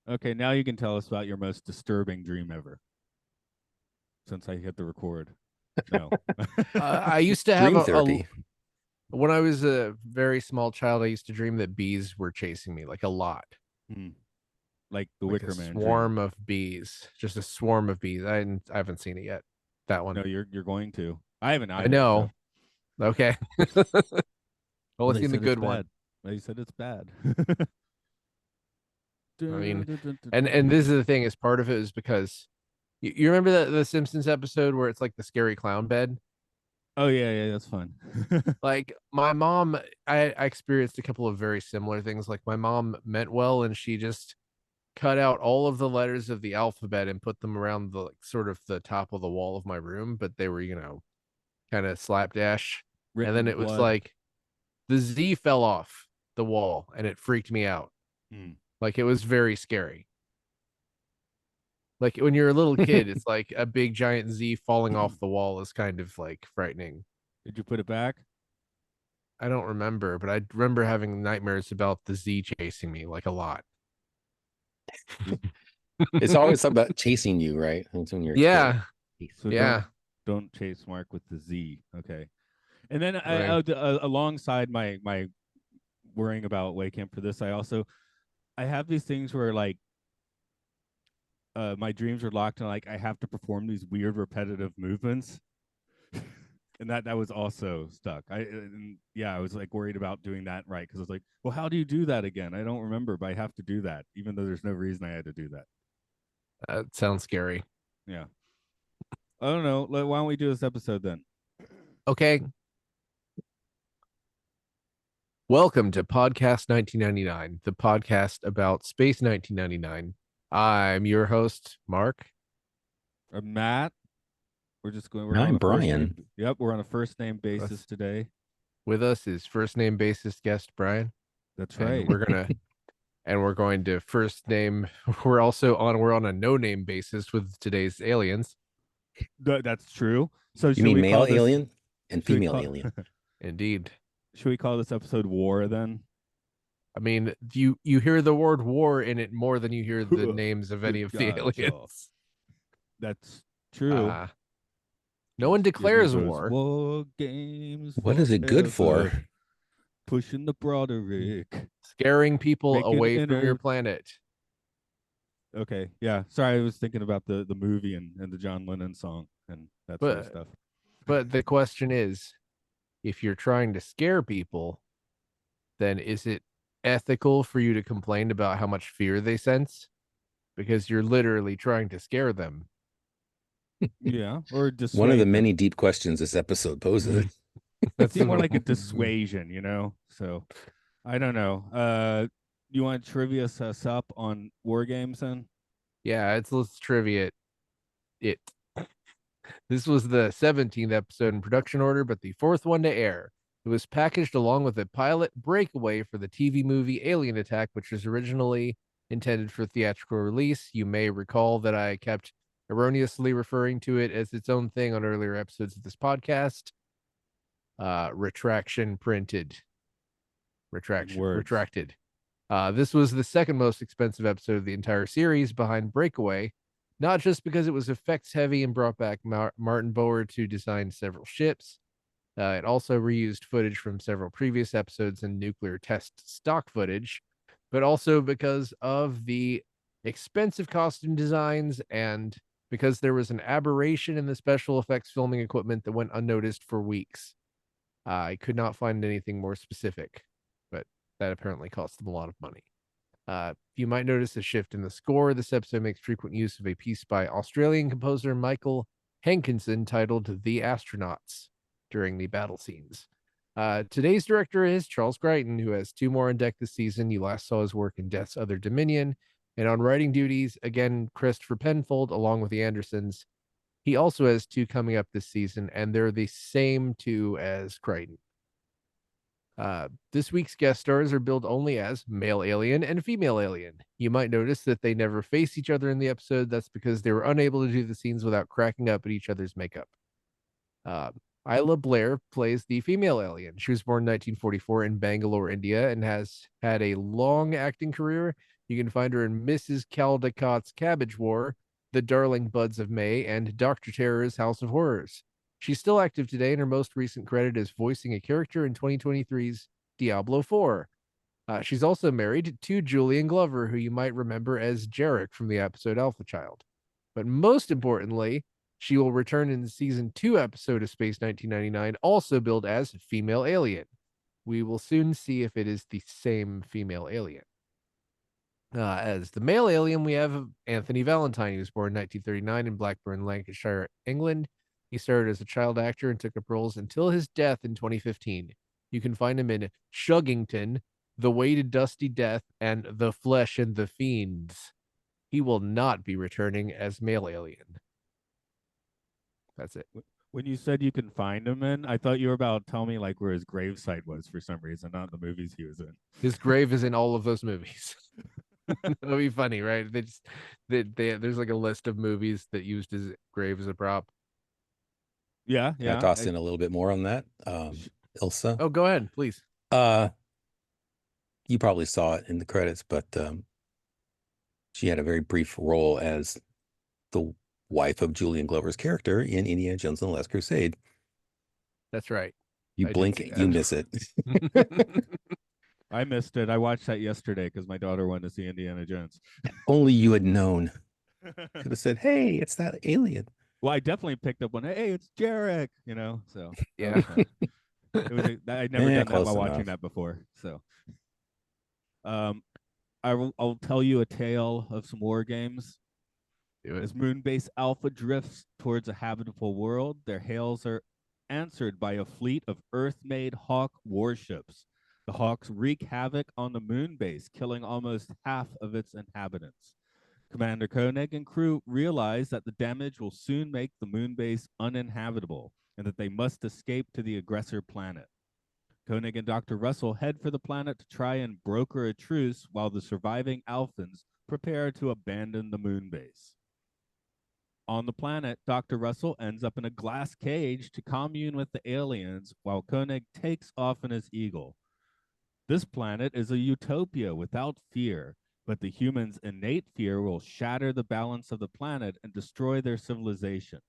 Okay, now you can tell us about your most disturbing dream ever. Since I hit the record. No. I used to have Dream therapy. when I was a very small child, I used to dream that bees were chasing me, like a lot, Hmm. Like the like a Wicker Man dream. swarm of bees, just a swarm of bees. I haven't seen it yet. That one. No, you're going to. I haven't I either. So know. Okay. well, Only they seen the said it's good one. bad. They said it's bad. I mean, and this is the thing, is part of it is because you remember that the Simpsons episode where it's like the scary clown bed? Oh yeah, that's fun. Like my mom, I experienced a couple of very similar things. Like my mom meant well, and she just cut out all of the letters of the alphabet and put them around the like, sort of the top of the wall of my room, but they were, kind of slapdash. And Written then in it was blood. like the Z fell off the wall and it freaked me out. Hmm. Like it was very scary. Like when you're a little kid, it's like a big giant Z falling off the wall is kind of like frightening. Did you put it back? I don't remember, but I remember having nightmares about the Z chasing me like a lot. It's always something about chasing you, right? That's when you're a kid. Yeah. So Yeah. don't chase Mark with the Z. Okay. And then Right. alongside my worrying about waking up for this, I have these things where like my dreams are locked and like I have to perform these weird repetitive movements. And that was also stuck. I was like worried about doing that right because I was like, well, how do you do that again? I don't remember, but I have to do that, even though there's no reason I had to do that. That sounds scary. Yeah, I don't know. Why don't we do this episode then? Okay. Welcome to Podcast 1999, the podcast about Space 1999. I'm your host, Mark. Matt, we're just going. We're on I'm a first Brian. name. Yep, we're on a first name basis today. With us is first name bassist guest Brian. That's And right. we're going to first name. We're on a no name basis with today's aliens. That's true. So You should mean we male call this? alien and Should we female call? alien? Indeed. Should we call this episode War then? I mean, you hear the word war in it more than you hear the names of any of the aliens. That's true. No one Give me declares those war. war games. What is it good for? Pushing the Broderick. Scaring people Making away from your planet. Okay, yeah. Sorry, I was thinking about the movie and the John Lennon song and that sort of stuff. But the question is, if you're trying to scare people, then is it ethical for you to complain about how much fear they sense? Because you're literally trying to scare them. Yeah, or dissuade One of the them. many deep questions this episode poses. That's more like a dissuasion, So I don't know. You want to trivia us up on war games then? Yeah, let's trivia it. This was the 17th episode in production order, but the fourth one to air. It was packaged along with a pilot breakaway for the TV movie Alien Attack, which was originally intended for theatrical release. You may recall that I kept erroneously referring to it as its own thing on earlier episodes of this podcast. Retraction printed. Retracted. This was the second most expensive episode of the entire series behind Breakaway, not just because it was effects heavy and brought back Martin Boer to design several ships. It also reused footage from several previous episodes and nuclear test stock footage, but also because of the expensive costume designs and because there was an aberration in the special effects filming equipment that went unnoticed for weeks. I could not find anything more specific, but that apparently cost them a lot of money. You might notice a shift in the score. This episode makes frequent use of a piece by Australian composer Michael Hankinson titled The Astronauts during the battle scenes. Today's director is Charles Clayton, who has two more on deck this season. You last saw his work in Death's Other Dominion. And on writing duties, again, Christopher Penfold, along with the Andersons. He also has two coming up this season, and they're the same two as Crichton. This week's guest stars are billed only as male alien and female alien. You might notice that they never face each other in the episode. That's because they were unable to do the scenes without cracking up at each other's makeup. Isla Blair plays the female alien. She was born in 1944 in Bangalore, India, and has had a long acting career. You can find her in Mrs. Caldicott's Cabbage War, The Darling Buds of May, and Dr. Terror's House of Horrors. She's still active today, and her most recent credit is voicing a character in 2023's Diablo 4. She's also married to Julian Glover, who you might remember as Jarek from the episode Alpha Child. But most importantly, she will return in the season 2 episode of Space 1999, also billed as Female Alien. We will soon see if it is the same female alien. As the male alien, we have Anthony Valentine. He was born in 1939 in Blackburn, Lancashire, England. He started as a child actor and took up roles until his death in 2015. You can find him in Shuggington, The Way to Dusty Death, and The Flesh and the Fiends. He will not be returning as male alien. That's it. When you said you can find him in, I thought you were about to tell me like where his gravesite was for some reason, not the movies he was in. His grave is in all of those movies. That'd be funny, right? There's like a list of movies that used his grave as a prop. Yeah, Can I toss in a little bit more on that? Ilsa. Oh, go ahead, please. You probably saw it in the credits, but she had a very brief role as the wife of Julian Glover's character in Indiana Jones and the Last Crusade. That's right. You blink, you miss it. I missed it. I watched that yesterday because my daughter wanted to see Indiana Jones. Only you had known. Could have said, "Hey, it's that alien." Well, I definitely picked up one. Hey, it's Jarek. You know, so yeah. I'd never done that while watching that before. So, I'll tell you a tale of some war games. As Moonbase Alpha drifts towards a habitable world, their hails are answered by a fleet of Earth-made Hawk warships. The Hawks wreak havoc on the Moonbase, killing almost half of its inhabitants. Commander Koenig and crew realize that the damage will soon make the Moonbase uninhabitable, and that they must escape to the aggressor planet. Koenig and Dr. Russell head for the planet to try and broker a truce while the surviving Alphans prepare to abandon the Moonbase. On the planet, Dr. Russell ends up in a glass cage to commune with the aliens while Koenig takes off in his eagle. This planet is a utopia without fear, but the humans' innate fear will shatter the balance of the planet and destroy their civilization.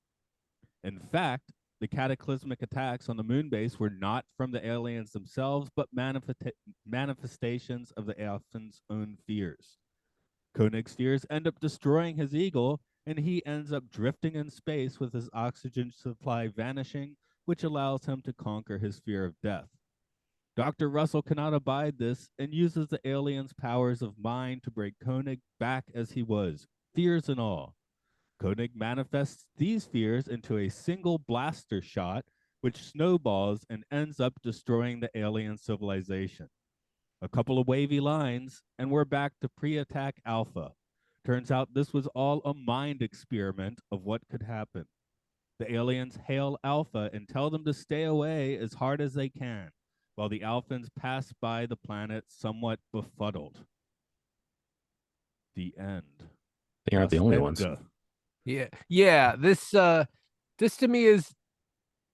In fact, the cataclysmic attacks on the Moonbase were not from the aliens themselves, but manifestations of the Alphans' own fears. Koenig's fears end up destroying his eagle, and he ends up drifting in space with his oxygen supply vanishing, which allows him to conquer his fear of death. Dr. Russell cannot abide this and uses the alien's powers of mind to bring Koenig back as he was, fears and all. Koenig manifests these fears into a single blaster shot, which snowballs and ends up destroying the alien civilization. A couple of wavy lines, and we're back to pre-attack Alpha. Turns out this was all a mind experiment of what could happen. The aliens hail Alpha and tell them to stay away as hard as they can, while the Alphans pass by the planet somewhat befuddled. The end. They aren't the only ones. Yeah. This to me is,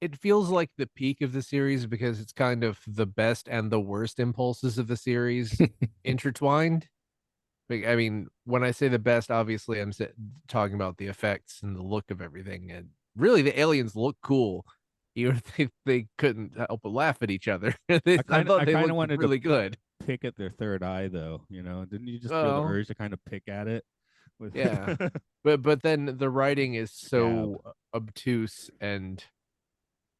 it feels like the peak of the series because it's kind of the best and the worst impulses of the series intertwined. I mean, when I say the best, obviously I'm talking about the effects and the look of everything. And really, the aliens look cool, even if they couldn't help but laugh at each other. I thought they looked really good. Pick at their third eye, though. You know, didn't you just feel the urge to kind of pick at it? Yeah, but then the writing is so obtuse, and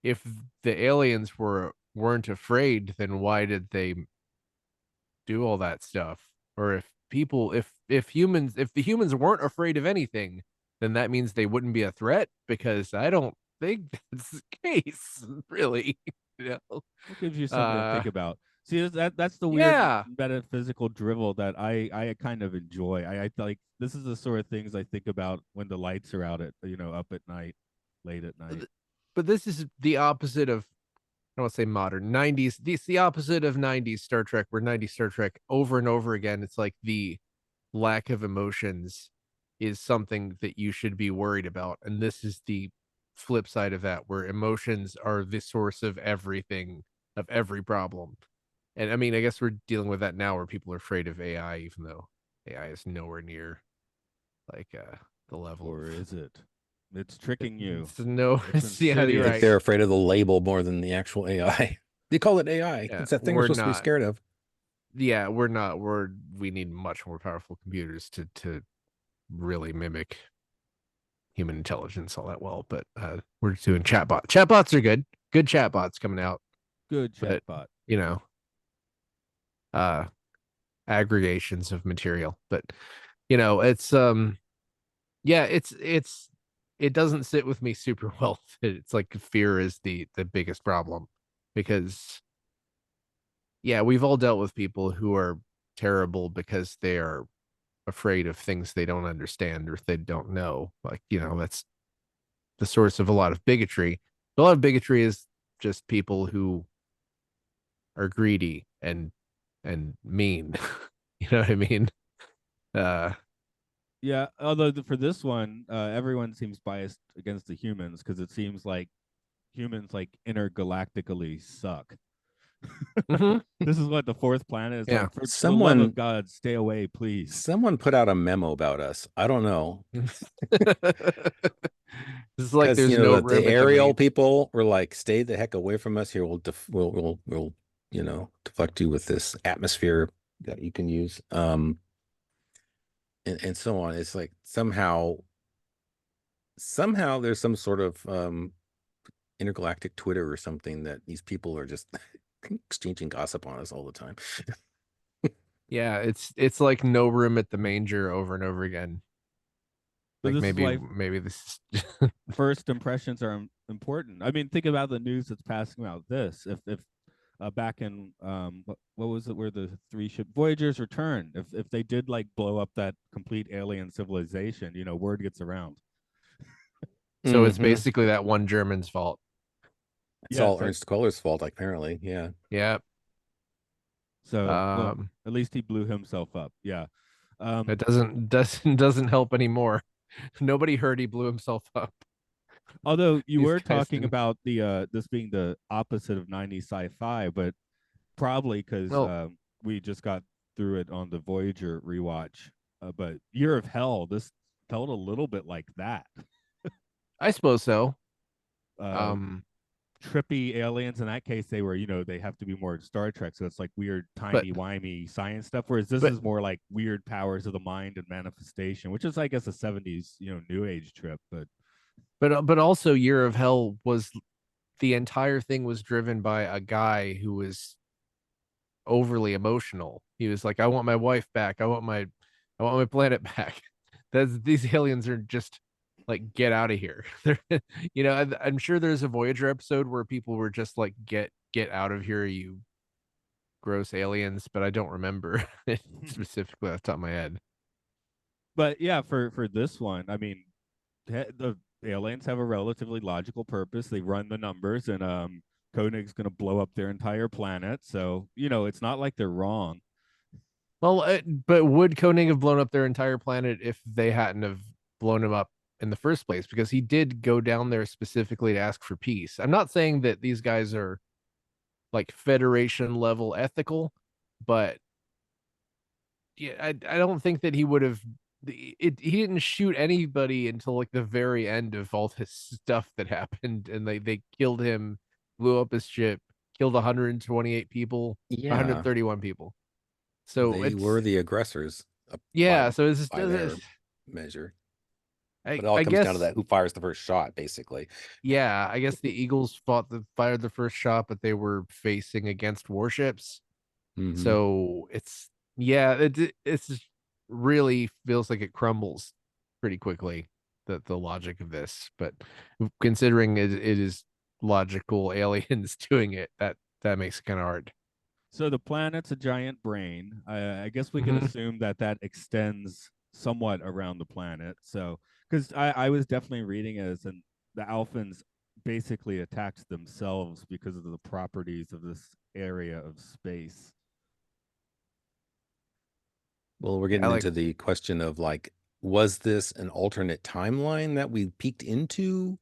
if the aliens weren't afraid, then why did they do all that stuff? Or if the humans weren't afraid of anything, then that means they wouldn't be a threat, because I don't think that's the case, really. You know? It gives you something to think about. See, that's the weird metaphysical drivel that I kind of enjoy. I like, this is the sort of things I think about when the lights are out up at night, late at night. But this is the opposite of, I don't want to say modern 90s. It's the opposite of 90s Star Trek, where 90s Star Trek over and over again, it's like the lack of emotions is something that you should be worried about. And this is the flip side of that, where emotions are the source of everything, of every problem. And I mean, I guess we're dealing with that now, where people are afraid of AI, even though AI is nowhere near like the level Or of is it? It's tricking you. it's no It's yeah, you're I think right. they're afraid of the label more than the actual AI. They call it AI. Yeah, It's that thing we're we're supposed to be not. scared of. Yeah, we're not. We need much more powerful computers to really mimic human intelligence all that well. But we're just doing chatbot. Chatbots are good. Good chatbots coming out. Good But chatbot. you know, aggregations of material. But you know, it's yeah, it doesn't sit with me super well. It's like fear is the biggest problem because yeah, we've all dealt with people who are terrible because they are afraid of things they don't understand or they don't know. Like, you know, that's the source of a lot of bigotry. A lot of bigotry is just people who are greedy and mean. You know what I mean? Uh Yeah, although for this one, everyone seems biased against the humans because it seems like humans like intergalactically suck. mhm, This is what the fourth planet is yeah. like. For the love of Someone God, stay away, please. someone put out a memo about us. I don't know. This is like Because there's no the room at the aerial main. people were like, stay the heck away from us here. We'll deflect you with this atmosphere that you can use. And so on. It's like somehow there's some sort of intergalactic Twitter or something that these people are just exchanging gossip on us all the time. Yeah, it's like no room at the manger over and over again. So Like this is why maybe this is first impressions are important. I mean, think about the news that's passing about this. If back in what was it where the three ship Voyagers returned, if they did like blow up that complete alien civilization, word gets around. so it's Mhm. basically that one German's fault. It's Yeah, all Ernst Queller's fault, apparently. Yeah. Yeah. so well, at least he blew himself up. Yeah. It doesn't help anymore. Nobody heard he blew himself up. Although you These were guys talking didn't. about the this being the opposite of 90s sci-fi, but probably because Well, we just got through it on the Voyager rewatch. But Year of Hell, this felt a little bit like that. I suppose so. Uh, Um, Trippy aliens. In that case, they were, they have to be more Star Trek, so it's like weird, but timey-wimey science stuff. Whereas this but is more like weird powers of the mind and manifestation, which is, I guess, a 70s, new age trip. but also Year of Hell was the entire thing was driven by a guy who was overly emotional. He was like, I want my wife back. I want my planet back. These aliens are just like, get out of here. They're, I'm sure there's a Voyager episode where people were just like, get out of here, you gross aliens, but I don't remember it specifically off the top of my head. But yeah, for this one, I mean, the aliens have a relatively logical purpose. They run the numbers, and Koenig's going to blow up their entire planet. So it's not like they're wrong. Well, but would Koenig have blown up their entire planet if they hadn't have blown him up in the first place? Because he did go down there specifically to ask for peace. I'm not saying that these guys are like Federation level ethical, but yeah, I don't think that he would have. He didn't shoot anybody until like the very end of all this stuff that happened, and they killed him, blew up his ship, killed 128 people, Yeah. 131 people. So So they were it's the aggressors yeah. So it's by their measure. But it all I comes down to guess that who fires the first shot, basically. yeah. I guess the Eagles fired the first shot, but they were facing against warships. Mm-hmm. So it's yeah. It's just really feels like it crumbles pretty quickly. The logic of this, but considering it is logical aliens doing it, that makes it kind of hard. So the planet's a giant brain. I guess we can Mhm. assume that extends somewhat around the planet. So, because I was definitely reading it as the Alphans basically attacked themselves because of the properties of this area of space. Well, we're I getting like into the question of like, was this an alternate timeline that we peeked into?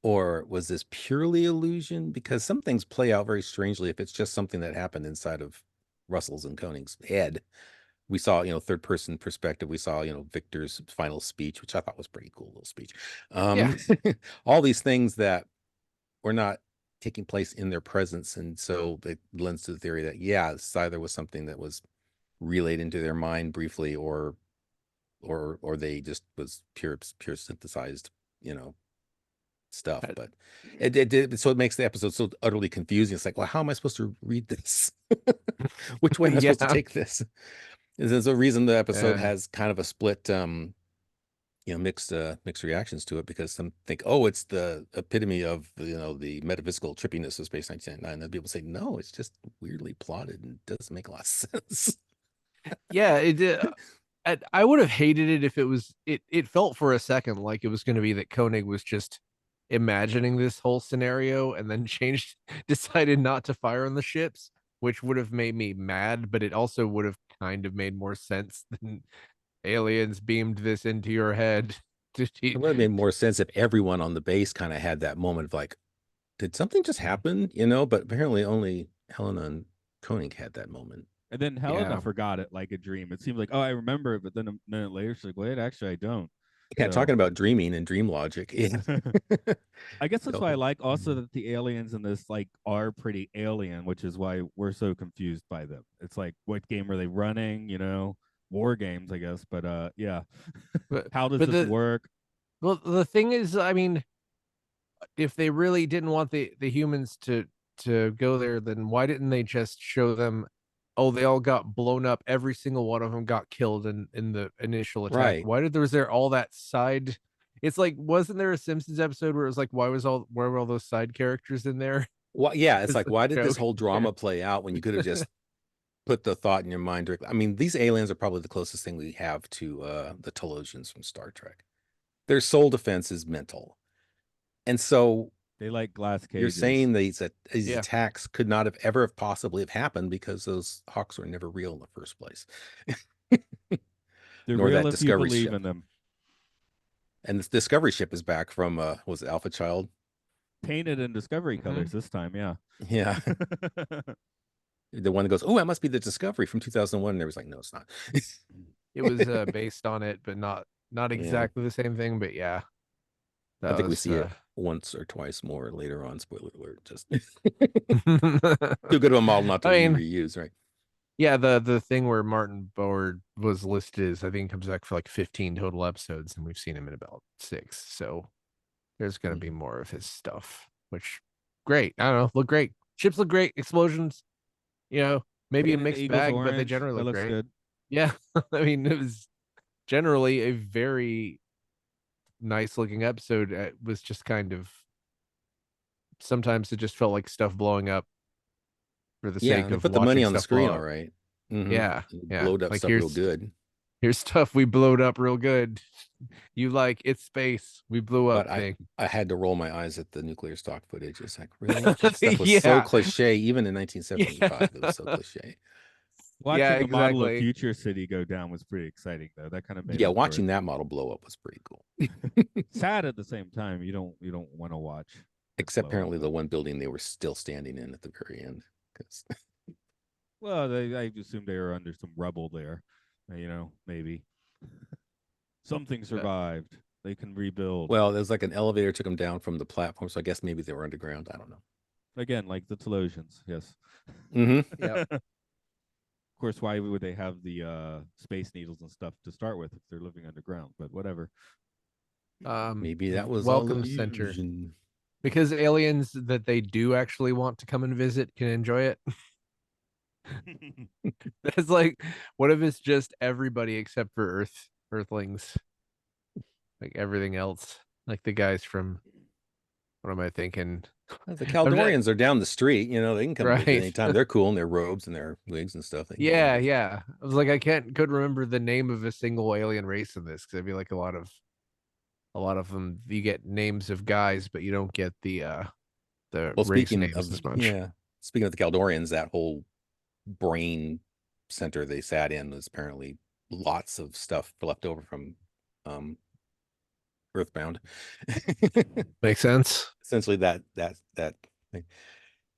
Or was this purely illusion? Because some things play out very strangely if it's just something that happened inside of Russell's and Koenig's head. we saw, third person perspective. We saw, Victor's final speech, which I thought was pretty cool little speech. Yeah. All these things that were not taking place in their presence. And so it lends to the theory that, yeah, this either was something that was relayed into their mind briefly, or they just was pure synthesized, stuff. I- But it did, so it makes the episode so utterly confusing. It's like, well, how am I supposed to read this? Which way am I supposed to Yeah. take this? There's a reason the episode Yeah. has kind of a split, mixed reactions to it, because some think, oh, it's the epitome of, the metaphysical trippiness of Space 1999. And people say, no, it's just weirdly plotted and doesn't make a lot of sense. Yeah, it did. I would have hated it if it was it felt for a second like it was going to be that Koenig was just imagining this whole scenario and then decided not to fire on the ships, which would have made me mad, but it also would have kind of made more sense than aliens beamed this into your head. It would have made more sense if everyone on the base kind of had that moment of like, did something just happen? But apparently only Helena and Koenig had that moment. And then Helena Yeah. forgot it like a dream. It seemed like, oh, I remember it, but then a minute later she's like, wait, actually I don't. Yeah, So- talking about dreaming and dream logic. I guess that's why I like also Mhm. that the aliens in this like are pretty alien, which is why we're so confused by them. It's like, what game are they running? War games, I guess. But yeah, But how does but this the work? well the thing is, I mean, if they really didn't want the humans to go there, then why didn't they just show them? Oh, they all got blown up. Every single one of them got killed in the initial attack. Right. Why was there all that side? It's like, wasn't there a Simpsons episode where it was like, where were all those side characters in there? Well, yeah, it's It's like, a why did this joke. whole drama play out when you could have just put the thought in your mind directly? I mean, these aliens are probably the closest thing we have to the Telosians from Star Trek. Their sole defense is mental. And so They like glass cages. you're saying these Yeah. attacks could not have ever possibly have happened because those Hawks were never real in the first place. They're nor real that if you Discovery believe ship. in them. And this Discovery ship is back from was it Alpha Child? Painted in Discovery Mhm. colors this time, yeah. Yeah. The one that goes, oh, that must be the Discovery from 2001. And there was like, no, it's not. It was based on it, but not exactly the same thing. But yeah, I think we see it once or twice more later on. Spoiler alert! Just too good of a model not to I mean, reuse, right? yeah, the thing where Martin Boward was listed is, I think, comes back for like 15 total episodes, and we've seen him in about 6. So there's gonna be more of his stuff, which great. I don't know, look great. Ships look great, explosions, maybe a Painted the mixed Eagles bag, but they orange. generally That look looks great. good. Yeah. I mean, it was generally a very nice looking episode. It was just kind of, sometimes it just felt like stuff blowing up for the Yeah, sake and they of put the money watching on the stuff screen, blow all up. right. Yeah, yeah. Blowed up Like, stuff real good. Here's stuff we blowed up real good. You like, it's space. We blew up But thing. I had to roll my eyes at the nuclear stock footage. It's like, really? That stuff was so Yeah. cliche, even in 1975. Yeah. It was so cliche. Watching Yeah, the model of exactly. Future City go down was pretty exciting, though. That kind of made Yeah, up for watching it. that model blow up was pretty cool. Sad at the same time. You don't want to watch. it Except blow up. apparently the one building they were still standing in at the very end. Because Well, I assume they were under some rubble there. Maybe something survived. They can rebuild. well, there's like an elevator took them down from the platform, so I guess maybe they were underground. I don't know. Again, like the Telosians. Yes. Mm-hmm. Yep. Of course, why would they have the space needles and stuff to start with if they're living underground? But whatever. Maybe that was Welcome all center. illusion. Because aliens that they do actually want to come and visit can enjoy it. That's like, what if it's just everybody except for Earthlings? Like everything else. Like the guys from, what am I thinking? The Caldorians are down the street. They can come Right. visit anytime. They're cool in their robes and their wigs and stuff. They can come Yeah, visit. yeah. I was like, I couldn't remember the name of a single alien race in this, because I feel like a lot of them, you get names of guys, but you don't get the Well, race speaking names of as much. speaking of the Caldorians, that whole brain center they sat in was apparently lots of stuff left over from Earthbound. Makes sense. Essentially that thing.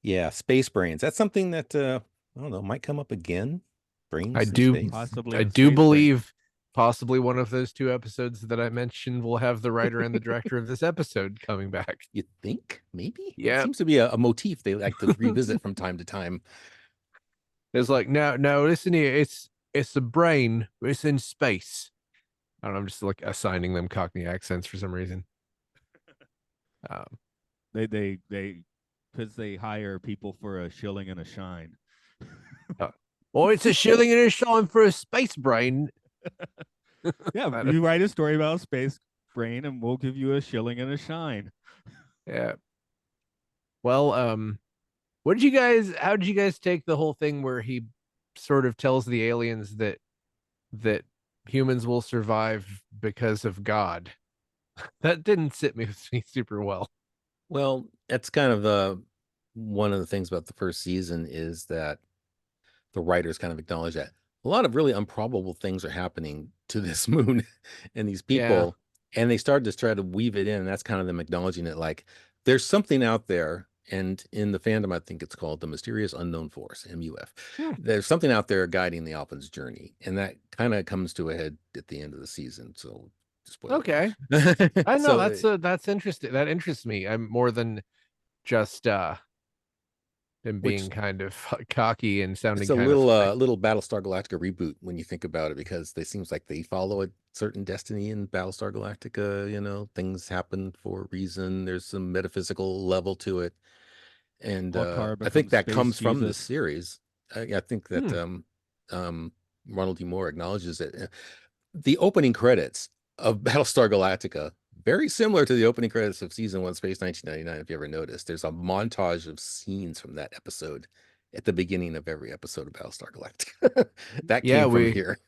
Yeah, space brains. That's something that I don't know, might come up again. Brains I in do space? Possibly I in do space brain. believe possibly one of those two episodes that I mentioned will have the writer and the director of this episode coming back. You think? Maybe? It Yeah. seems to be a motif they like to revisit from time to time. It's like, no, listen here, it's the brain, but it's in space. I don't know, I'm just like assigning them Cockney accents for some reason. Um, They because they hire people for a shilling and a shine. or it's a shilling and a shine for a space brain. Yeah, you write a story about space brain, and we'll give you a shilling and a shine. Yeah. Well, how did you guys take the whole thing where he sort of tells the aliens that humans will survive because of God? That didn't sit with me super well. Well, that's kind of one of the things about the first season is that the writers kind of acknowledge that a lot of really improbable things are happening to this moon and these Yeah. people, and they started to try to weave it in, and that's kind of them acknowledging it, like there's something out there. And in the fandom, I think it's called the Mysterious Unknown Force, MUF. There's something out there guiding the Alpin's journey, and that kind of comes to a head at the end of the season. So, spoiler. Okay. I know that's interesting. That interests me. I'm more than just him being kind of cocky and sounding It's a kind little of little Battlestar Galactica reboot when you think about it, because it seems like they follow a certain destiny in Battlestar Galactica. You know, things happen for a reason. There's some metaphysical level to it, and Walkar I think becomes that space comes from this Jesus. series. I think that Ronald D. Moore acknowledges it. The opening credits of Battlestar Galactica, very similar to the opening credits of season 1 Space 1999, if you ever noticed. There's a montage of scenes from that episode at the beginning of every episode of Battlestar Galactica. That Yeah, came from here.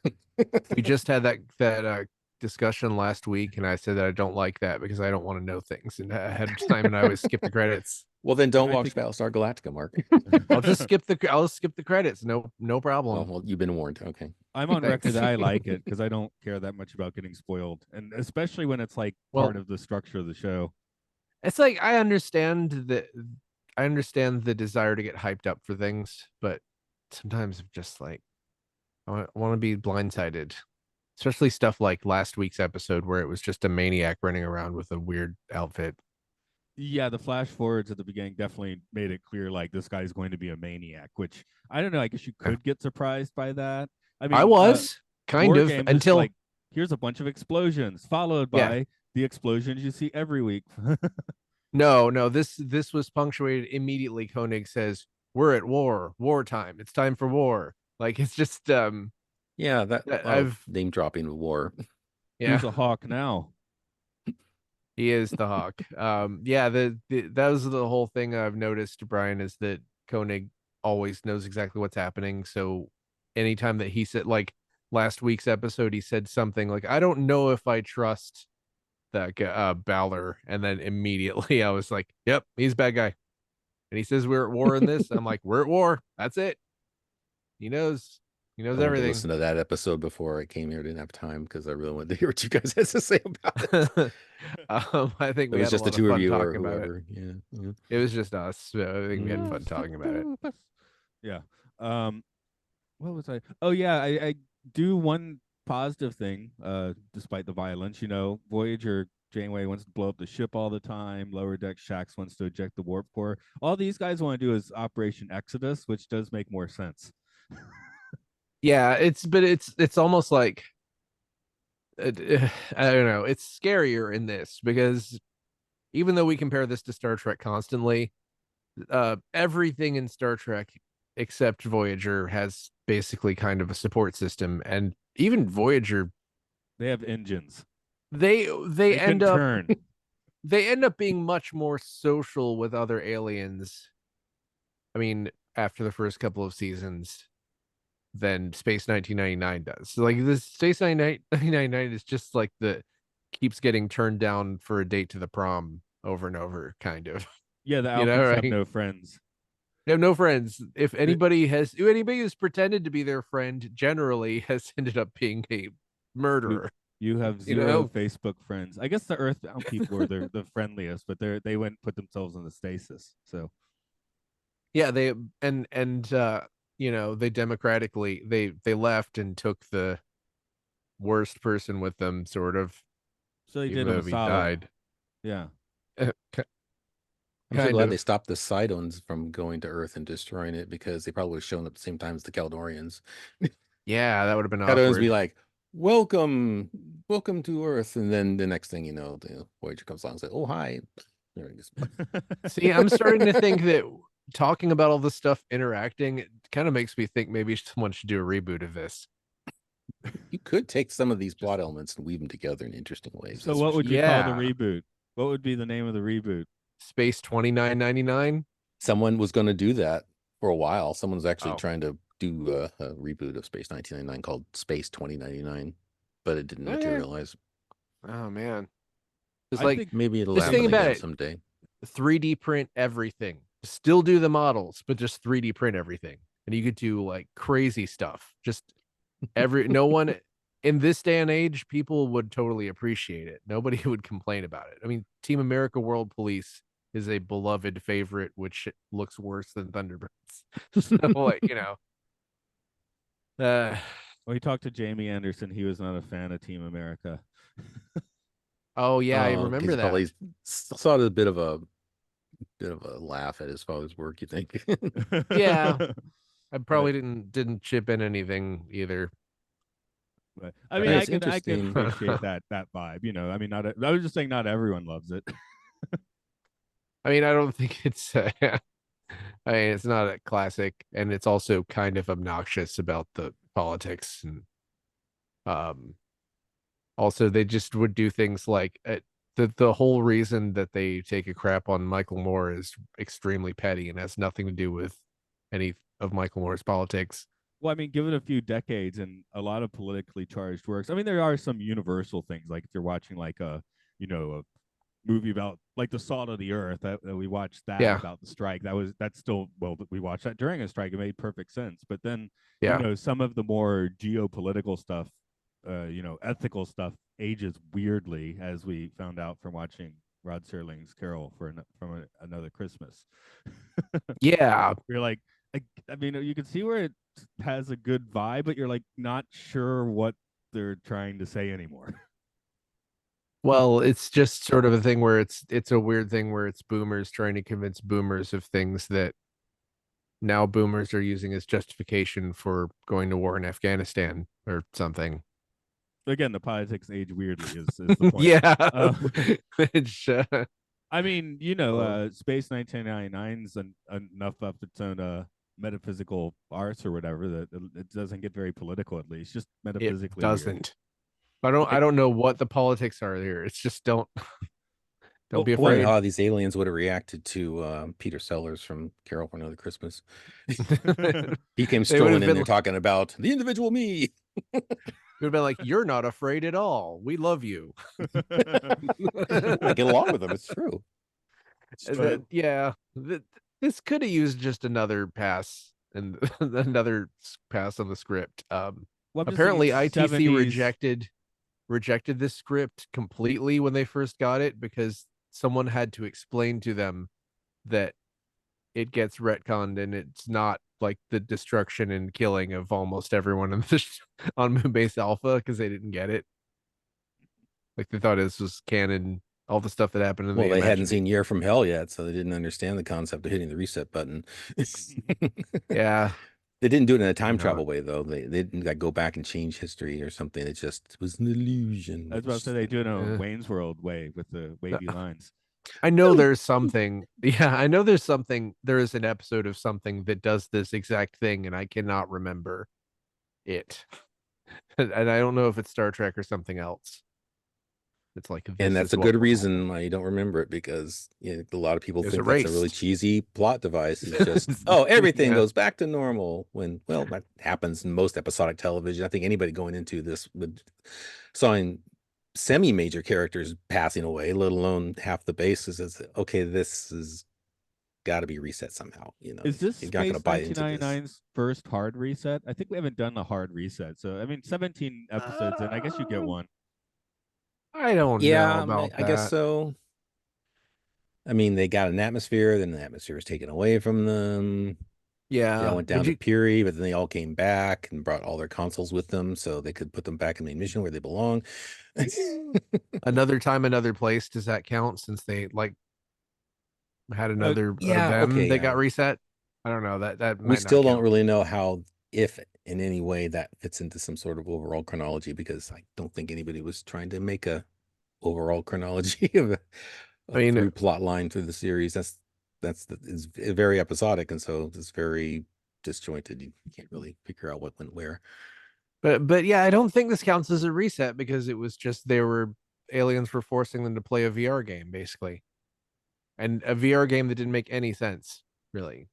we just had that discussion last week, and I said that I don't like that because I don't want to know things and ahead of time, and I always skip the credits. Well, then don't I watch think- Battlestar Galactica, Mark. I'll skip the credits. No problem. Well, you've been warned. Okay. I'm on record Thanks. that I like it because I don't care that much about getting spoiled, and especially when it's like Well- part of the structure of the show. It's like I understand the desire to get hyped up for things, but sometimes I'm just like I want to be blindsided, especially stuff like last week's episode where it was just a maniac running around with a weird outfit. Yeah, the flash forwards at the beginning definitely made it clear like this guy's going to be a maniac, which I don't know. I guess you could get surprised by that. I mean, I was kind War of Games is until like here's a bunch of explosions followed Yeah. by the explosions you see every week. no, this was punctuated immediately. Koenig says, "We're at wartime. It's time for war." Like it's just Yeah, that I've name dropping of war. yeah. Who's a hawk now? He is the hawk. Yeah, that was the whole thing I've noticed, Brian, is that Koenig always knows exactly what's happening. So anytime that he said, like last week's episode, he said something like, "I don't know if I trust that Balor," and then immediately I was like, "Yep, he's a bad guy." And he says we're at war in this. I'm like, "We're at war. That's it." He knows. He knows I wanted to everything. listen to that episode before I came here. I didn't have time because I really wanted to hear what you guys had to say about it. I think It we was had just a the lot of two of fun you or talking about it. whoever. Yeah. Yeah. It was just us. So I think we had fun talking about it. Yeah. What was I? Oh yeah, I do one positive thing. Despite the violence, Voyager Janeway wants to blow up the ship all the time. Lower Deck Shax wants to eject the warp core. All these guys want to do is Operation Exodus, which does make more sense. Yeah, it's almost like I don't know. It's scarier in this because even though we compare this to Star Trek constantly, everything in Star Trek except Voyager has basically kind of a support system, and even Voyager, They have engines. they They end can up turn. they end up being much more social with other aliens. I mean, after the first couple of seasons than Space 1999 does. So like this Space 1999 is just like the keeps getting turned down for a date to the prom over and over, kind of. Yeah, the You know, Alphans have right? no friends. They have no friends. If anybody who's pretended to be their friend generally has ended up being a murderer. You have You zero know? Facebook friends. I guess the Earthbound people are the friendliest, but they went and put themselves in the stasis. So Yeah, they and they democratically they left and took the worst person with them, sort of, So they even did him though a he solid. died. Yeah. I'm so Kind glad of. they stopped the Sidons from going to Earth and destroying it, because they probably would have shown up at the same time as the Caldorians. Yeah, that would have been Caldorians be awkward. like, "Welcome, welcome to Earth," and then the next thing you know, the Voyager comes along and says, "Oh, hi." There it is. See, I'm starting to think that talking about all this stuff interacting, it kind of makes me think maybe someone should do a reboot of this. You could take some of these plot elements and weave them together in interesting ways. So that's what for would sure. you call the Yeah. reboot? What would be the name of the reboot? Space 2999. Someone was going to do that for a while. Someone was actually Oh. trying to do a reboot of Space 1999 called Space 2099, but it didn't Yeah. materialize. Oh man. It's I like think Maybe it'll just think happen about again it. someday. 3D print everything. Still do the models, but just 3D print everything. And you could do like crazy stuff. Just no one in this day and age, people would totally appreciate it. Nobody would complain about it. I mean, Team America World Police is a beloved favorite, which looks worse than Thunderbirds. So, like, When we talked to Jamie Anderson, he was not a fan of Team America. oh yeah, I Oh, remember he's that. probably saw it a bit of a laugh at his father's work, you think? Yeah, I probably didn't chip in anything either. But, I mean, It's I can interesting. appreciate that vibe. I mean, I was just saying not everyone loves it. I mean, I don't think it's. I mean, it's not a classic, and it's also kind of obnoxious about the politics, and also they just would do things like the whole reason that they take a crap on Michael Moore is extremely petty and has nothing to do with any of Michael Moore's politics. Well, I mean, give it a few decades and a lot of politically charged works. I mean, there are some universal things, like if you're watching like a movie about like the salt of the earth that we watched that Yeah, about the strike. That's still, well, we watched that during a strike. It made perfect sense. But then yeah, some of the more geopolitical stuff, ethical stuff ages weirdly, as we found out from watching Rod Serling's Carol from Another Christmas. yeah. You're like, I mean, you can see where it has a good vibe, but you're like not sure what they're trying to say anymore. Well, it's just sort of a thing where it's a weird thing where it's boomers trying to convince boomers of things that now boomers are using as justification for going to war in Afghanistan or something. Again, the politics age weirdly is the point. Yeah. Which, I mean, Space 1999 is enough of its own metaphysical arts or whatever that it doesn't get very political, at least, just metaphysically. It doesn't. Weird. I don't know what the politics are here. It's just don't be I wonder afraid. how these aliens would have reacted to Peter Sellers from Carol for Another Christmas. He came strolling in there talking about the individual me. It would have been like, "You're not afraid at all. We love you." I get along with them. It's true. Yeah, this could have used just another pass and another pass on the script. Apparently, ITC 70s... rejected this script completely when they first got it because someone had to explain to them that it gets retconned and it's not like the destruction and killing of almost everyone on Moonbase Alpha, because they didn't get it. Like they thought this was canon, all the stuff that happened in they hadn't seen Year from Hell yet, so they didn't understand the concept of hitting the reset button. Yeah. They didn't do it in a time travel way, though. They didn't like go back and change history or something. It just was an illusion. I was about to say they do it in a Wayne's World way with the wavy lines. I know there's something. Yeah, I know there's something. There is an episode of something that does this exact thing, and I cannot remember it. And I don't know if it's Star Trek or something else. It's like, and that's a good reason why you don't remember it, because a lot of people think that's a really cheesy plot device. It's just, everything goes back to normal, when, well, that happens in most episodic television. I think anybody going into this would saw semi-major characters passing away, let alone half the bases, as okay, this is got to be reset somehow. Is this Space 1999's first hard reset? I think we haven't done a hard reset. So I mean, 17 episodes in, I guess you get one. I don't know about that. I guess so. I mean, they got an atmosphere, then the atmosphere is taken away from them. Yeah. They all went Did down to you- Puri, but then they all came back and brought all their consoles with them so they could put them back in the mission where they belong. Another time, another place, does that count since they like had another of Yeah, them okay, that got yeah. reset? I don't know. That We might still not don't count. really know how, if in any way that fits into some sort of overall chronology, because I don't think anybody was trying to make a overall chronology of I a mean, through plot line through the series. It's very episodic, and so it's very disjointed. You can't really figure out what went where. but yeah, I don't think this counts as a reset because it was just aliens were forcing them to play a VR game basically, and a VR game that didn't make any sense really.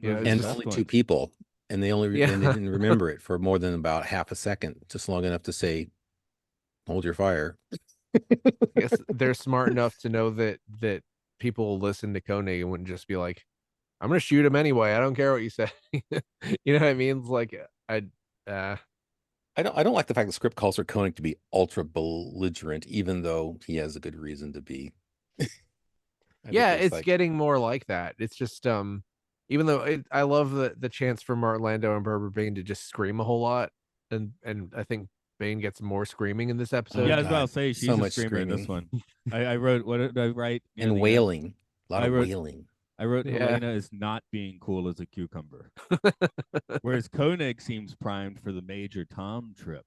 You know, Those it's are And the just only best two ones. people, and they yeah. didn't remember it for more than about half a second, just long enough to say, "Hold your fire." I guess they're smart enough to know that people will listen to Koenig and wouldn't just be like, "I'm gonna shoot him anyway. I don't care what you say." You know what I mean? It's like uh, I don't like the fact the script calls for Koenig to be ultra belligerent, even though he has a good reason to be. I think yeah, there's it's like, getting more like that. It's just even though I love the chance for Martin Landau and Barbara Bain to just scream a whole lot, and I think Bain gets more screaming in this oh Yeah, episode. I was about God, to say so she's a much screamer in this screaming one. I wrote, what did I write near and the end? wailing, a lot I of wrote wailing. I wrote Yeah. Helena is not being cool as a cucumber. Whereas Koenig seems primed for the Major Tom trip,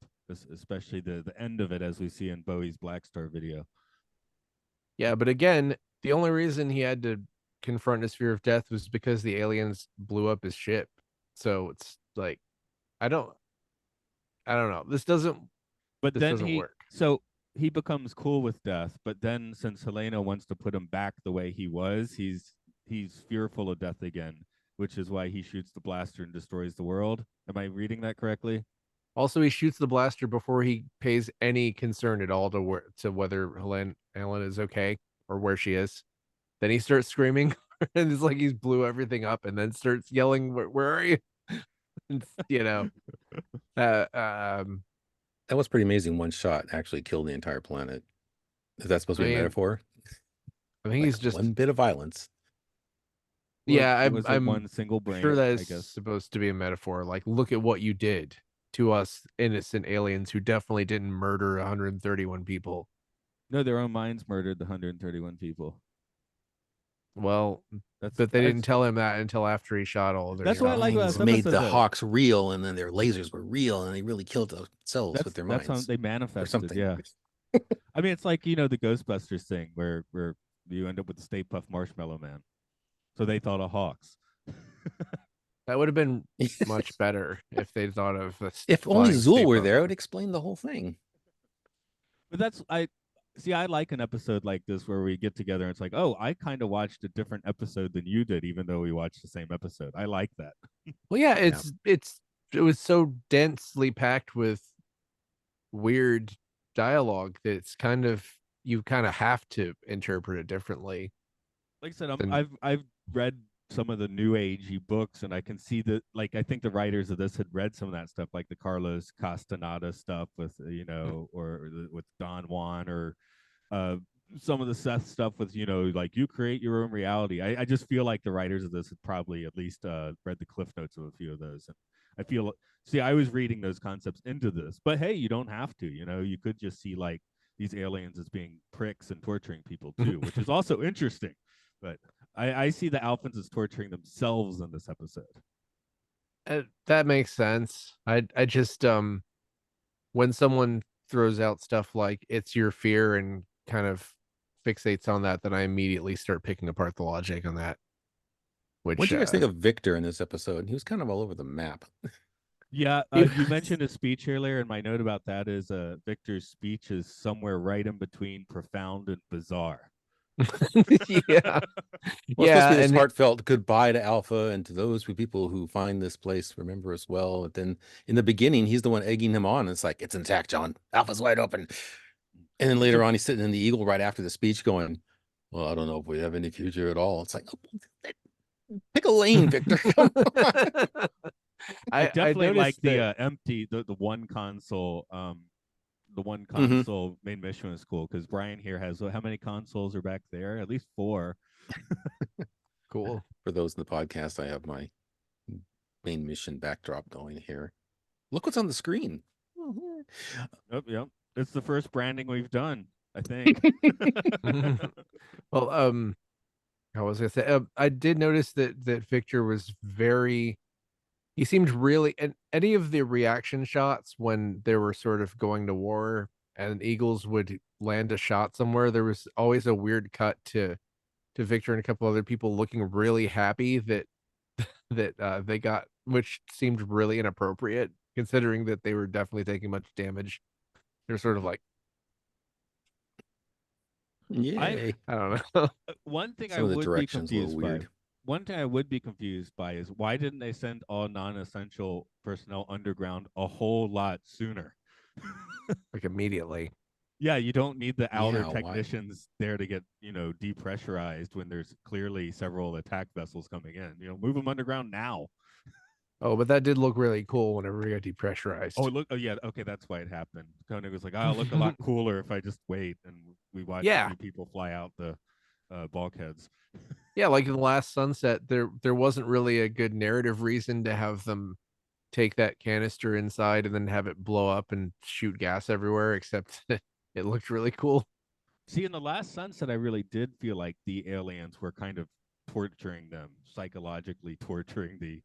especially the end of it, as we see in Bowie's Black Star video. Yeah, but again, the only reason he had to confront his fear of death was because the aliens blew up his ship. So it's like I don't I don't know. But This then doesn't work. he becomes cool with death. But then, since Helena wants to put him back the way he was, he's fearful of death again, which is why he shoots the blaster and destroys the world. Am I reading that correctly? Also, he shoots the blaster before he pays any concern at all to whether Helen is okay or where she is. Then he starts screaming, and it's like he's blew everything up, and then starts yelling, "Where are you?" You know, uh, um, That was pretty amazing. One shot actually killed the entire planet. Is that supposed I to be a mean, metaphor? I think Like he's just one bit of violence. Or yeah. was it I'm one single sure brain? that I is guess. supposed to be a metaphor. Like, look at what you did to us innocent aliens who definitely didn't murder 131 people. No, their own minds murdered the 131 people. Well, That's but they didn't that's tell him that until after he shot all of their That's what I Our like about scouts. minds this made episode, the though. Hawks real, and then their lasers were real, and they really killed themselves with their That's how minds they or manifested. something. Yeah, I mean, it's like the Ghostbusters thing where you end up with the Stay Puft Marshmallow Man. So they thought of Hawks. That would have been much better if they thought of the If only flying Zool Stay were Puft. there, it would explain the whole thing. But I like an episode like this where we get together and it's like, oh, I kind of watched a different episode than you did, even though we watched the same episode. I like that. Well, yeah, Yeah. it was so densely packed with weird dialogue that it's kind of you kind of have to interpret it differently. Like I said, Than, I've read some of the new agey books, and I can see that. Like, I think the writers of this had read some of that stuff, like the Carlos Castaneda stuff with or with Don Juan, or uh, some of the Seth stuff with like you create your own reality. I just feel like the writers of this had probably at least read the cliff notes of a few of those, and I feel I was reading those concepts into this, but hey, you don't have to. You could just see like these aliens as being pricks and torturing people too, which is also interesting. But I see the Alphans as torturing themselves in this episode. that makes sense. I just when someone throws out stuff like it's your fear and kind of fixates on that, then I immediately start picking apart the logic on that. What Which do you guys think of Victor in this episode? He was kind of all over the map. Yeah, you mentioned a speech earlier, and my note about that is Victor's speech is somewhere right in between profound and bizarre. yeah, Well, it's supposed to yeah, be this and heartfelt goodbye to Alpha and to those people who find this place, remember us well. But then in the beginning, he's the one egging him on. It's like, it's intact, John. Alpha's wide open. And then later on, he's sitting in the Eagle right after the speech going, well, I don't know if we have any future at all. It's like, oh, pick a lane, Victor. Come on. I I definitely like noticed the that empty the one console the one Mhm. console main mission was cool because Brian here has how many consoles are back there? At least 4. cool. For those in the podcast, I have my main mission backdrop going here. Look what's on the screen. Yep. It's the first branding we've done, I think. Well, I was gonna say, I did notice that Victor was very. He seemed really, and any of the reaction shots when they were sort of going to war and Eagles would land a shot somewhere, there was always a weird cut to Victor and a couple other people looking really happy that they got, which seemed really inappropriate considering that they were definitely taking much damage. They're sort of like, Yay. I don't know. One thing I Some of the would be directions a little confused by. weird. One thing I would be confused by is why didn't they send all non-essential personnel underground a whole lot sooner? Like immediately. Yeah, you don't need the outer Yeah, why? technicians there to get, depressurized when there's clearly several attack vessels coming in. Move them underground now. Oh, but that did look really cool whenever we got depressurized. Oh, yeah. Okay, that's why it happened. Koenig was like, "I'll look a lot cooler if I just wait," and we watched a few people fly out the bulkheads. Yeah, like in the last Sunset, there wasn't really a good narrative reason to have them take that canister inside and then have it blow up and shoot gas everywhere, except it looked really cool. See, in the last Sunset, I really did feel like the aliens were kind of torturing them, psychologically torturing the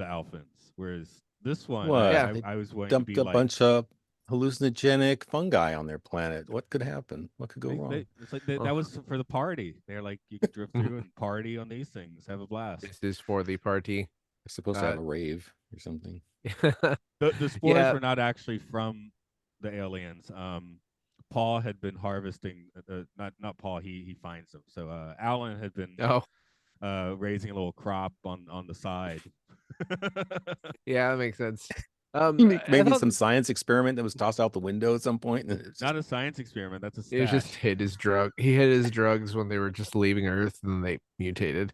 Alphans. Whereas this one, What? I was going to Dumped be a like, bunch of hallucinogenic fungi on their planet. What could happen? What could go wrong? it's like that was for the party. They're like, you could drift through and party on these things, have a blast. This is for the party. They're supposed to have a rave or something. The spores were not actually from the aliens. Paul had been harvesting, not Paul. He finds them. So Alan had been raising a little crop on the side. Yeah, that makes sense. Maybe some science experiment that was tossed out the window at some point. Not a science experiment. That's a stash. It just hit his drug. He hit his drugs when they were just leaving Earth, and they mutated.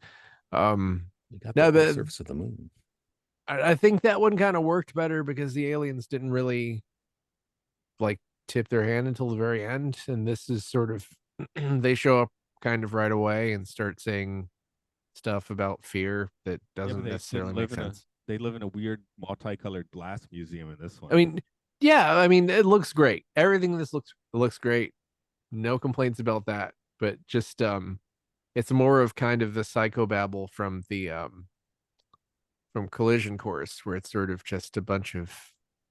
You got the surface of the moon. I think that one kind of worked better because the aliens didn't really like tip their hand until the very end, and this is sort of they show up kind of right away and start saying stuff about fear that doesn't necessarily make sense. They live in a weird multicolored glass museum in this one. I mean, yeah, it looks great. Everything in this looks great. No complaints about that. But just it's more of kind of the psychobabble from the from Collision Course, where it's sort of just a bunch of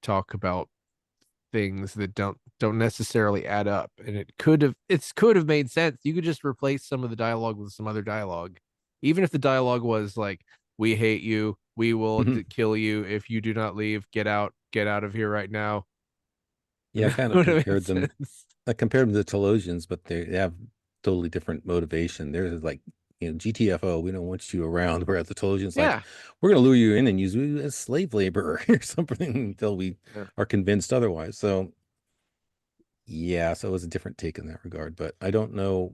talk about things that don't necessarily add up. And it could have made sense. You could just replace some of the dialogue with some other dialogue. Even if the dialogue was like, "We hate you. We will kill you if you do not leave. Get out of here right now." Yeah, I kind of compared them. I compared them to the Telosians, but they have totally different motivation. There's like, GTFO, we don't want you around. Whereas the Telosians, like, we're going to lure you in and use you as slave labor or something until we are convinced otherwise. So, yeah, so it was a different take in that regard. But I don't know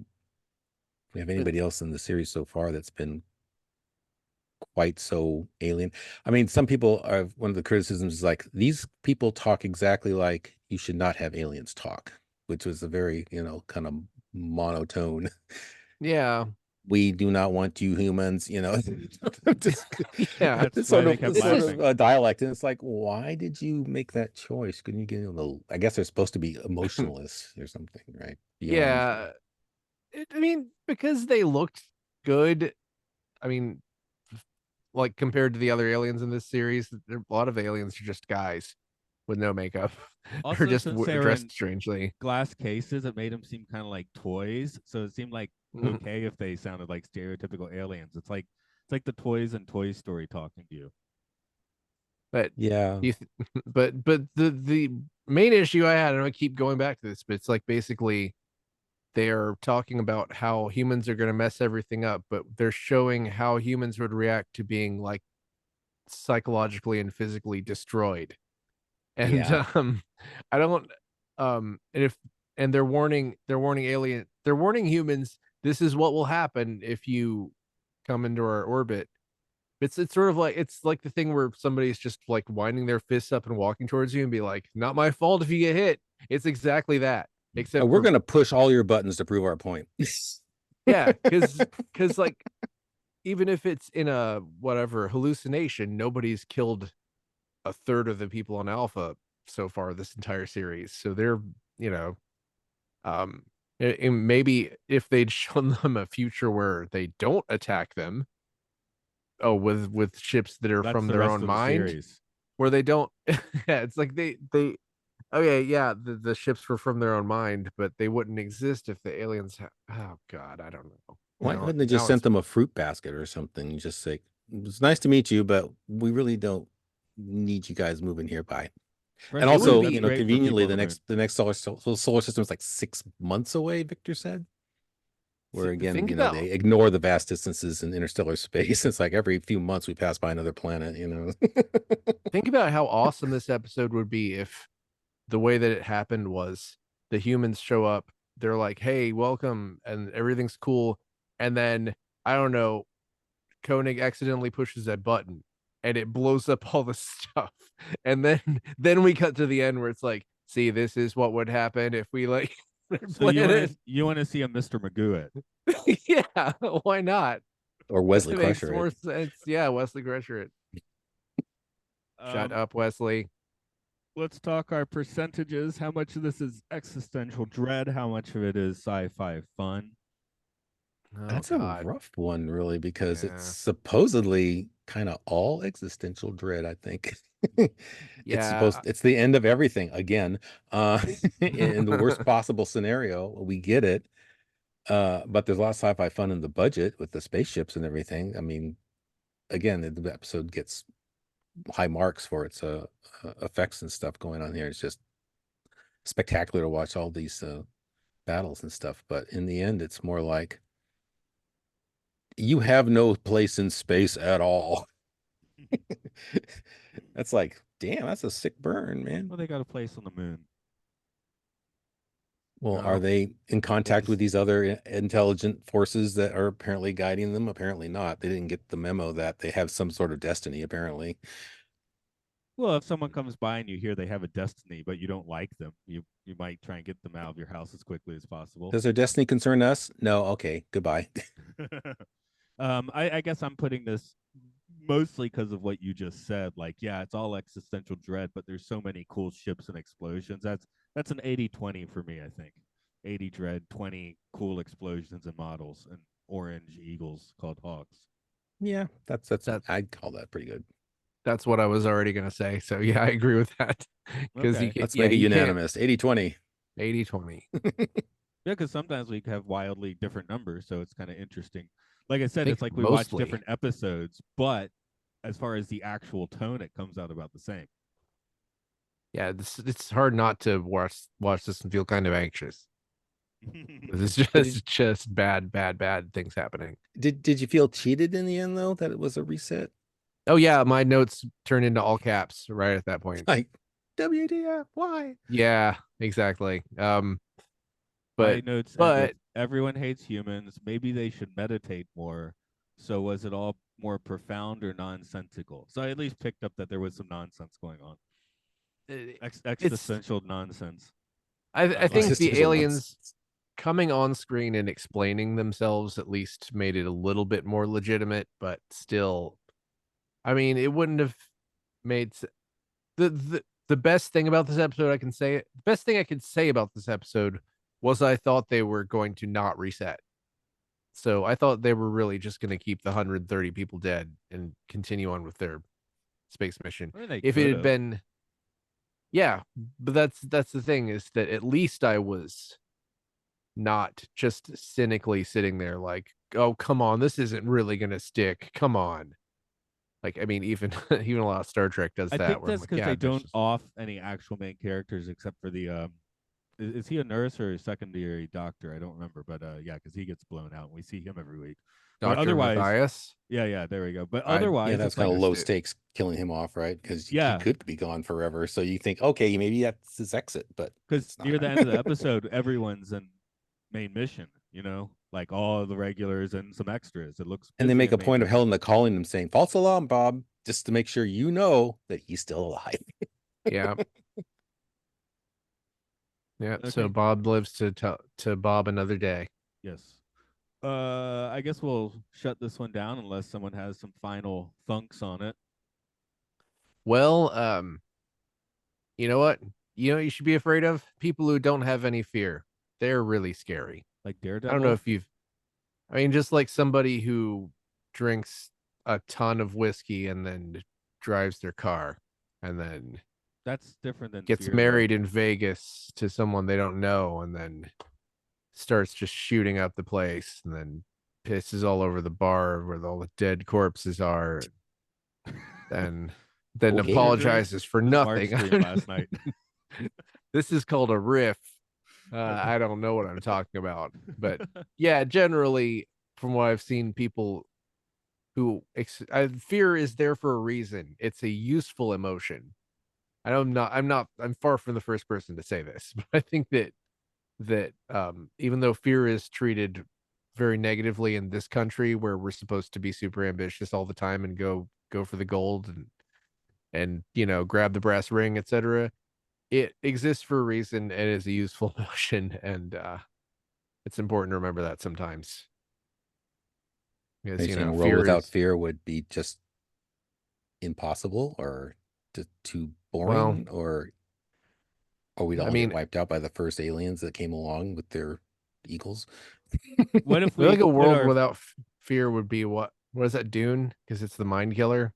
if we have anybody else in the series so far that's been quite so alien. I mean, some people are, one of the criticisms is like, these people talk exactly like you should not have aliens talk, which was a very, kind of monotone. Yeah. We do not want you humans, That's sort of a dialect. And it's like, why did you make that choice? Couldn't you get a little, I guess they're supposed to be emotionless or something, right? Beyond. Yeah. Because they looked good. Like compared to the other aliens in this series, a lot of aliens are just guys with no makeup. Also, or just dressed strangely. Glass cases, it made them seem kind of like toys. So it seemed like okay if they sounded like stereotypical aliens. It's like the toys in Toy Story talking to you. But yeah, but the main issue I had, and I keep going back to this, but it's like basically they're talking about how humans are going to mess everything up, but they're showing how humans would react to being like psychologically and physically destroyed. And I don't and they're warning humans, this is what will happen if you come into our orbit. It's sort of like, it's like the thing where somebody's just like winding their fists up and walking towards you and be like, not my fault if you get hit. It's exactly that. Except we're going to push all your buttons to prove our point. Yeah, because like even if it's in a whatever hallucination, nobody's killed a third of the people on Alpha so far this entire series. So they're, you know, um, and maybe if they'd shown them a future where they don't attack them, oh, with ships that are That's from the their rest own of the mind, series. where they don't. Yeah, it's like they. Okay, yeah, the ships were from their own mind, but they wouldn't exist if the aliens. Oh God, I don't know. Why Now, couldn't they just now sent it's them a fruit basket or something? Just say, it's nice to meet you, but we really don't need you guys moving here. Bye. And Fresh it would fruit, also, that's be great for conveniently, people on the the moon. next solar system is like 6 months away. Victor said, where again, think about they ignore the vast distances in interstellar space. It's like every few months we pass by another planet. think about how awesome this episode would be if the way that it happened was the humans show up, they're like, "Hey, welcome," and everything's cool, and then I don't know, Koenig accidentally pushes that button and it blows up all the stuff. And then we cut to the end where it's like, see, this is what would happen if we like So planet. you want to see a Mr. Magoo it? Yeah, why not? Or Wesley It makes Crusher. more sense. Yeah, Wesley Crusher it. Shut up, Wesley. Let's talk our percentages. How much of this is existential dread? How much of it is sci-fi fun? Oh That's God. a rough one, really, because it's Yeah. supposedly kind of all existential dread, I think. Yeah. It's the end of everything again. In the worst possible scenario, we get it. But there's a lot of sci-fi fun in the budget with the spaceships and everything. I mean, again, the episode gets high marks for its effects and stuff going on here. It's just spectacular to watch all these battles and stuff. But in the end, it's more like you have no place in space at all. That's like, damn, that's a sick burn, man. Well, they got a place on the moon. Well, No, are they in contact with just these other intelligent forces that are apparently guiding them? Apparently not. They didn't get the memo that they have some sort of destiny, apparently. Well, if someone comes by and you hear they have a destiny, but you don't like them, you might try and get them out of your house as quickly as possible. Does their destiny concern us? No. Okay. Goodbye. I guess I'm putting this mostly because of what you just said. Like, yeah, it's all existential dread, but there's so many cool ships and explosions. That's an 80-20 for me, I think. 80 dread, 20 cool explosions and models, and orange eagles called hawks. Yeah, that's that I'd call that pretty good. that's what I was already gonna say. So yeah, I agree with that. Because you Okay. can, Let's yeah, make it you can't unanimous. 80-20. 80-20. Yeah, because sometimes we have wildly different numbers, so it's kind of interesting. Like I I said, think it's like we watch mostly. different episodes, but as far as the actual tone, it comes out about the same. Yeah, it's hard not to watch this and feel kind of anxious. It's just bad things happening. Did you feel cheated in the end though that it was a reset? Oh yeah, my notes turn into all caps right at that point. Like, WDF, why? Yeah, exactly. My But notes end with but everyone hates humans. Maybe they should meditate more. So was it all more profound or nonsensical? So I at least picked up that there was some nonsense going on. it's Existential nonsense. I Like think it. the Existential aliens nonsense. coming on screen and explaining themselves at least made it a little bit more legitimate, but still, I mean, it wouldn't have made the best thing about this episode the best thing I could say about this episode was I thought they were going to not reset. So I thought they were really just going to keep the 130 people dead and continue on with their space mission. I mean, they If it could had have. been, yeah, but that's the thing is that at least I was not just cynically sitting there like, oh, come on, this isn't really going to stick. Come on. Like, I mean, even even a lot of Star Trek does I that think where I'm that's like, because yeah, they that's don't just off any actual main characters except for the is he a nurse or a secondary doctor? I don't remember, but yeah, because he gets blown out and we see him every week. But Dr. otherwise, Matthias. yeah, there we go. But Yeah, otherwise, that's it's kind like of low Understood. stakes killing him off, right? Because he yeah, could be gone forever. So you think, okay, maybe that's his exit, but because it's not. near the end of the episode, everyone's in main mission. You know, like all the regulars and some extras. It looks And they busy make in a main point of mission. Helena calling him saying, false alarm, Bob, just to make sure you know that he's still alive. Yeah. Yeah. So Okay. Bob lives to Bob another day. Yes. I guess we'll shut this one down unless someone has some final thunks on it. Well, you know what? You know what you should be afraid of? People who don't have any fear. They're really scary. Like I Daredevil. don't know if you've I mean, just like somebody who drinks a ton of whiskey and then drives their car and then That's different than gets fear, married though. in Vegas to someone they don't know and then starts just shooting up the place and then pisses all over the bar where all the dead corpses are and then Okay. apologizes for This Mark nothing. stream last night. This is called a riff. I don't know what I'm talking about, but yeah, generally, from what I've seen, people who fear is there for a reason. It's a useful emotion. I'm far from the first person to say this, but I think that even though fear is treated very negatively in this country, where we're supposed to be super ambitious all the time and go for the gold and grab the brass ring, etc. It exists for a reason and is a useful emotion, and it's important to remember that sometimes. Are Because you saying a world fear without is fear would be just impossible or too well, boring, or we'd I all get mean, wiped out by the first aliens that came along with their eagles? What if I feel we like a put world our without fear would be what is that, Dune? Because it's the mind killer.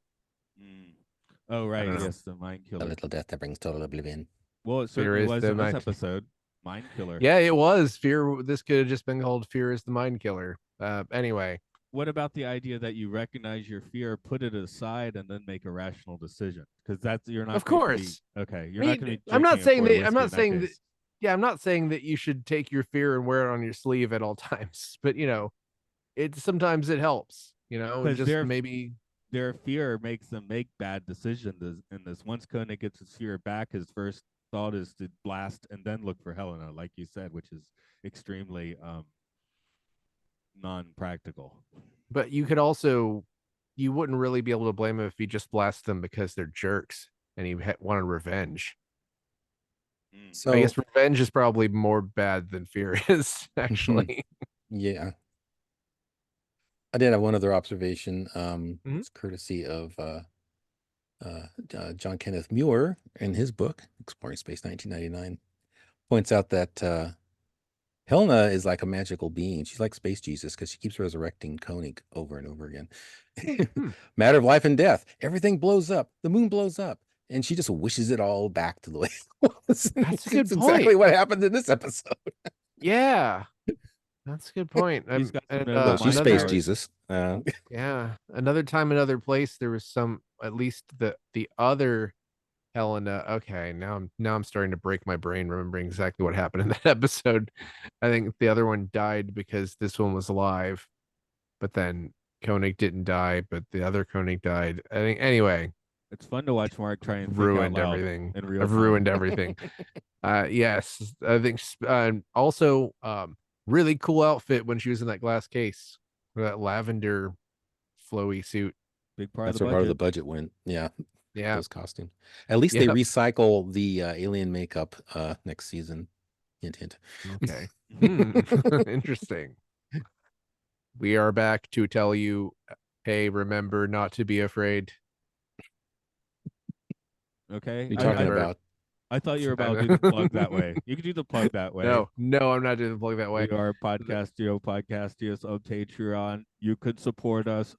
Mm. Oh, I right. don't know. Yes, the mind A killer. little death that brings total oblivion. Well, it Fear certainly is was the in this mind. episode. Mind killer. Yeah, it was fear. This could have just been called "Fear is the Mind Killer." Anyway, What about the idea that you recognize your fear, put it aside, and then make a rational decision? Because that's you're not of going to be course. okay. You're I not going mean, to be drinking I'm whiskey not in that saying that. case. Yeah, I'm not saying that you should take your fear and wear it on your sleeve at all times. But it sometimes it helps. And Because just maybe. their fear makes them make bad decisions. In this, once Koenig gets his fear back, his first thought is to blast and then look for Helena, like you said, which is extremely non-practical. But you wouldn't really be able to blame him if he just blasts them because they're jerks and he wanted revenge. So I guess revenge is probably more bad than fear is, actually. yeah, I did have one other observation. Mhm. It's courtesy of John Kenneth Muir in his book Exploring Space 1999. Points out that Helena is like a magical being. She's like Space Jesus because she keeps resurrecting Koenig over and over again. Matter of life and death. Everything blows up. The moon blows up. And she just wishes it all back to the way it was. That's a good exactly point. what happened in this episode. Yeah, that's a good point. She's got some And Well, she's Space powers. Jesus. yeah, another time, another place. There was at least the other Helena. Okay, now I'm starting to break my brain remembering exactly what happened in that episode. I think the other one died because this one was alive, but then Koenig didn't die, but the other Koenig died. I think anyway. It's fun to watch Mark try and think out Ruined loud everything. in real I've time. ruined everything. Yes, I think also really cool outfit when she was in that glass case with that lavender flowy suit. Big part That's of the where budget. part of the budget went. Yeah. Yeah. Those costumes. At least they Yep. recycle the alien makeup next season. Hint, hint. Okay. Interesting. We are back to tell you, hey, remember not to be afraid. Okay. You're talking about. I thought you were about to do the plug that way. You could do the plug that way. No, I'm not doing the plug that way. We are Podcastios on Patreon. You could support us.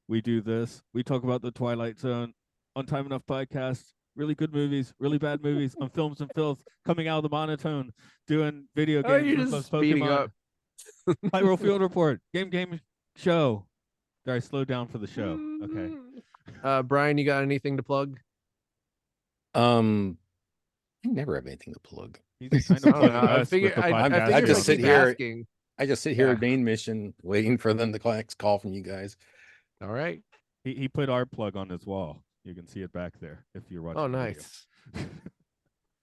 We do this. We talk about the Twilight Zone on Time Enough Podcast. Really good movies, really bad movies on Films and Filth, coming out of the monotone, doing video games You're with just us, speeding Pokemon. up. Pyro Field Report, game show. Sorry, slow down for the show. Okay. Brian, you got anything to plug? I never have anything to plug. He's kind of plugging I us figure with the I podcast. I just keep sit here. asking. I just sit here Yeah. at main mission waiting for them to next call from you guys. All right. He put our plug on his wall. You can see it back there if you're watching. Oh, nice.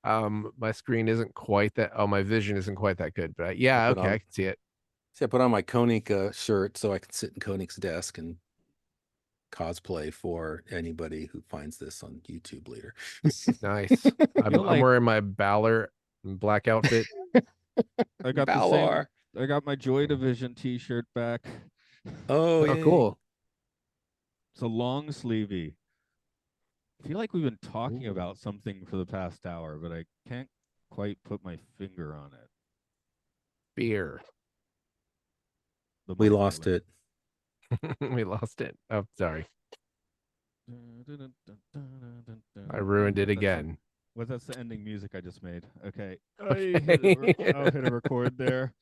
My screen isn't quite that. Oh, my vision isn't quite that good, but yeah, okay, I can see it. See, I put on my Koenig shirt so I can sit in Koenig's desk and cosplay for anybody who finds this on YouTube later. Nice. I'm wearing my Balor black outfit. I got Balor. I got my Joy Division T-shirt back. Oh, Oh, yay. cool. It's a long sleevey. I feel like we've been talking Ooh. about something for the past hour, but I can't quite put my finger on it. Beer. The We Mike lost Island. it. We lost it. Oh, sorry. I ruined it again. That's the ending music I just made. Okay. Okay. I'll hit a record there.